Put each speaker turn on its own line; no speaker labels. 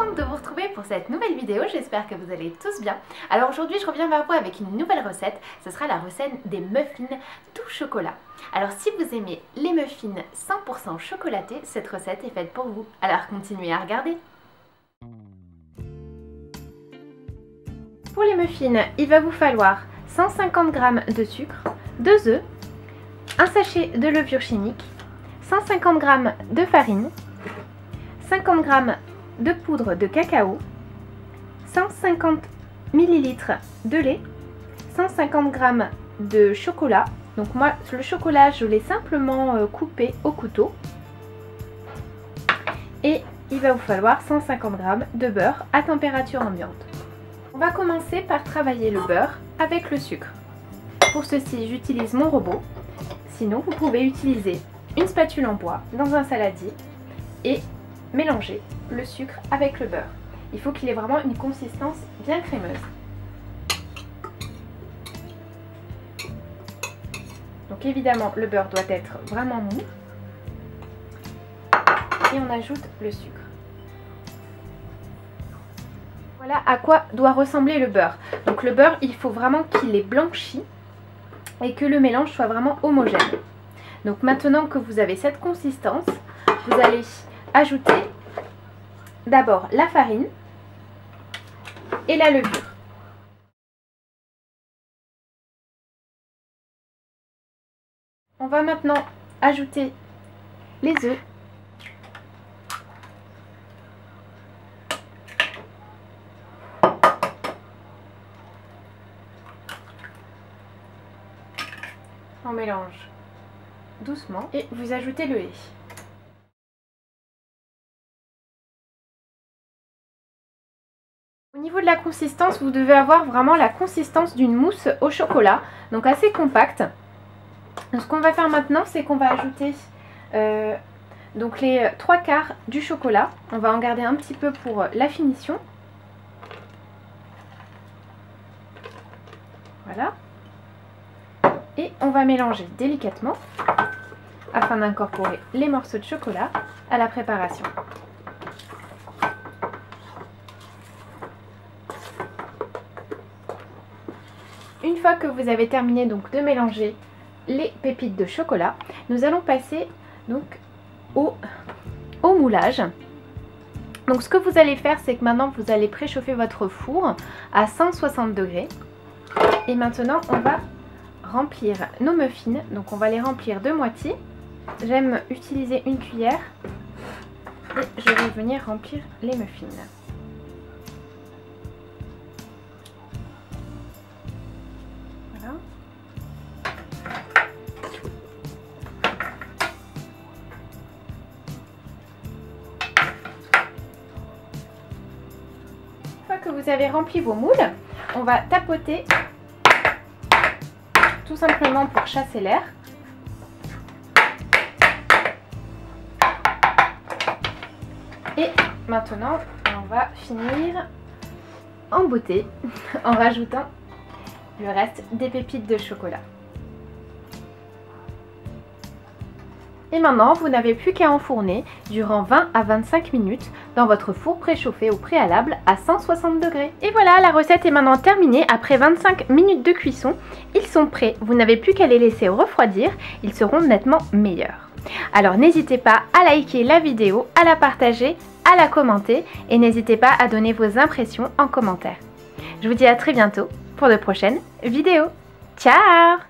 contente de vous retrouver pour cette nouvelle vidéo, j'espère que vous allez tous bien. Alors aujourd'hui je reviens vers vous avec une nouvelle recette, ce sera la recette des muffins tout chocolat. Alors si vous aimez les muffins 100% chocolatés, cette recette est faite pour vous, alors continuez à regarder. Pour les muffins, il va vous falloir 150 g de sucre, 2 œufs, un sachet de levure chimique, 150 g de farine, 50 g de poudre de cacao, 150 ml de lait, 150 g de chocolat. Donc moi, le chocolat, je l'ai simplement coupé au couteau. Et il va vous falloir 150 g de beurre à température ambiante. On va commencer par travailler le beurre avec le sucre. Pour ceci, j'utilise mon robot. Sinon, vous pouvez utiliser une spatule en bois dans un saladier et mélanger le sucre avec le beurre. Il faut qu'il ait vraiment une consistance bien crémeuse. Donc évidemment, le beurre doit être vraiment mou. Et on ajoute le sucre. Voilà à quoi doit ressembler le beurre. Donc le beurre, il faut vraiment qu'il ait blanchi et que le mélange soit vraiment homogène. Donc maintenant que vous avez cette consistance, vous allez ajouter d'abord la farine et la levure. On va maintenant ajouter les œufs. On mélange doucement et vous ajoutez le lait. Au niveau de la consistance, vous devez avoir vraiment la consistance d'une mousse au chocolat, donc assez compacte. Donc, ce qu'on va faire maintenant, c'est qu'on va ajouter donc les 3/4 du chocolat. On va en garder un petit peu pour la finition. Voilà. Et on va mélanger délicatement afin d'incorporer les morceaux de chocolat à la préparation. Une fois que vous avez terminé donc de mélanger les pépites de chocolat, nous allons passer donc au moulage. Donc ce que vous allez faire, c'est que maintenant vous allez préchauffer votre four à 160 degrés. Et maintenant on va remplir nos muffins. Donc on va les remplir de moitié. J'aime utiliser une cuillère et je vais venir remplir les muffins. Voilà. Une fois que vous avez rempli vos moules, on va tapoter tout simplement pour chasser l'air. Et maintenant, on va finir en beauté en rajoutant le reste des pépites de chocolat. Et maintenant, vous n'avez plus qu'à enfourner durant 20 à 25 minutes dans votre four préchauffé au préalable à 160 degrés. Et voilà, la recette est maintenant terminée. Après 25 minutes de cuisson, ils sont prêts. Vous n'avez plus qu'à les laisser refroidir. Ils seront nettement meilleurs. Alors n'hésitez pas à liker la vidéo, à la partager, à la commenter et n'hésitez pas à donner vos impressions en commentaire. Je vous dis à très bientôt pour de prochaines vidéos. Ciao!